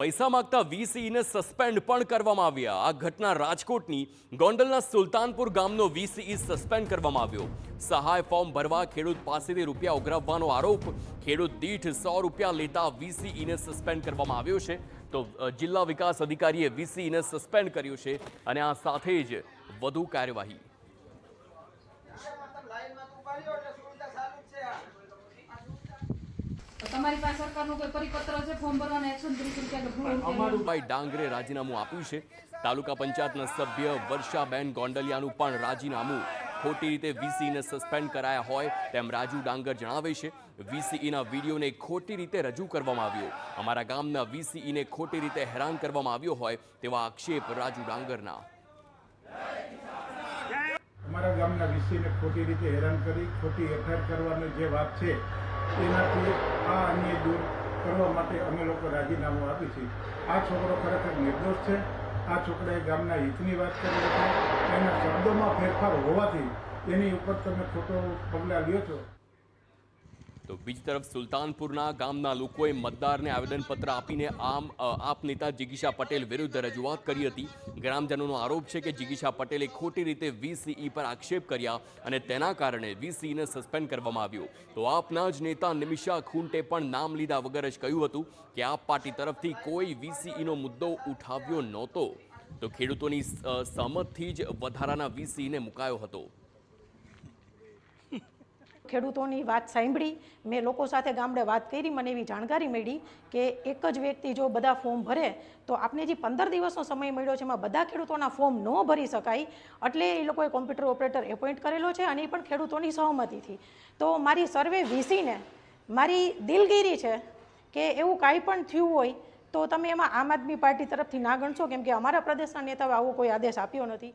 પૈસા માંગતા વીસીઈને સસ્પેન્ડ પણ કરવામાં આવ્યા। આ ઘટના રાજકોટની ગોંડલના સુલતાનપુર ગામનો વીસીઈ સસ્પેન્ડ કરવામાં આવ્યો। સહાય ફોર્મ ભરવા ખેડૂત પાસેથી રૂપિયા ઉઘરાવવાનો આરોપ, ખેડૂત દીઠ 100 રૂપિયા લેતા વીસીઈને સસ્પેન્ડ કરવામાં આવ્યો છે। તો જિલ્લા વિકાસ અધિકારીએ વીસીઈને સસ્પેન્ડ કર્યું છે અને આ સાથે જ વધુ કાર્યવાહી। તમારી પાસે સરકારનો કોઈ પરિપત્ર છે ફોર્મ ભરવાના 130 રૂપિયા ભાઈ ડાંગરે રાજીનામું આપ્યું છે। તાલુકા પંચાયતના સભ્ય વર્ષાબેન ગોંડલિયાનું પણ રાજીનામું ખોટી રીતે વીસીઈને સસ્પેન્ડ કરાયા હોય તેમ રાજુ ડાંગર જણાવે છે। વીસીઈના વિડીયોને ખોટી રીતે રજૂ કરવામાં આવ્યો। અમારા ગામના વીસીઈને ખોટી રીતે હેરાન કરવામાં આવ્યો હોય તેવા આક્ષેપ રાજુ ડાંગરના। અમારા ગામના વીસીને ખોટી રીતે હેરાન કરી ખોટી એફઆઈઆર કરવાની જે વાત છે એનાથી આ અન્યાય દૂર કરવા માટે અમે લોકો રાજીનામું આપી છે। આ છોકરો ખરેખર નિર્દોષ છે। આ છોકરાએ ગામના હિતની વાત કરી છે। એના શબ્દોમાં ફેરફાર હોવાથી એની ઉપર તમે ખોટો પગલાં લ્યો છો। તો બીજી તરફ સુલતાનપુરના ગામના લોકોએ મતદારને આવેદનપત્ર આપીને આપ નેતા જિગીશા પટેલ વિરુદ્ધ રજૂઆત કરી હતી। ગ્રામજનોનો આરોપ છે કે જિગીશા પટેલે ખોટી રીતે વીસીઈ પર આક્ષેપ કર્યા અને તેના કારણે વીસીઈને સસ્પેન્ડ કરવામાં આવ્યો। તો આપના જ નેતા નિમિષા ખૂંટે પણ નામ લીધા વગર જ કહ્યું હતું કે આપ પાર્ટી તરફથી કોઈ વીસીઈનો મુદ્દો ઉઠાવ્યો નહોતો। તો ખેડૂતોની સહમતથી જ વધારાના વીસીઈને મુકાયો હતો। ખેડૂતોની વાત સાંભળી, મેં લોકો સાથે ગામડે વાત કરી, મને એવી જાણકારી મળી કે એક જ વ્યક્તિ જો બધા ફોર્મ ભરે તો આપને જે 15 દિવસનો સમય મળ્યો છે એમાં બધા ખેડૂતોના ફોર્મ ન ભરી શકાય, એટલે એ લોકોએ કોમ્પ્યુટર ઓપરેટર એપોઇન્ટ કરેલો છે અને એ પણ ખેડૂતોની સહમતિથી। તો મારી સર્વે વીસીને મારી દિલગીરી છે કે એવું કાંઈ પણ થયું હોય તો તમે એમાં આમ આદમી પાર્ટી તરફથી ના ગણશો, કેમ કે અમારા પ્રદેશના નેતાએ આવો કોઈ આદેશ આપ્યો નથી।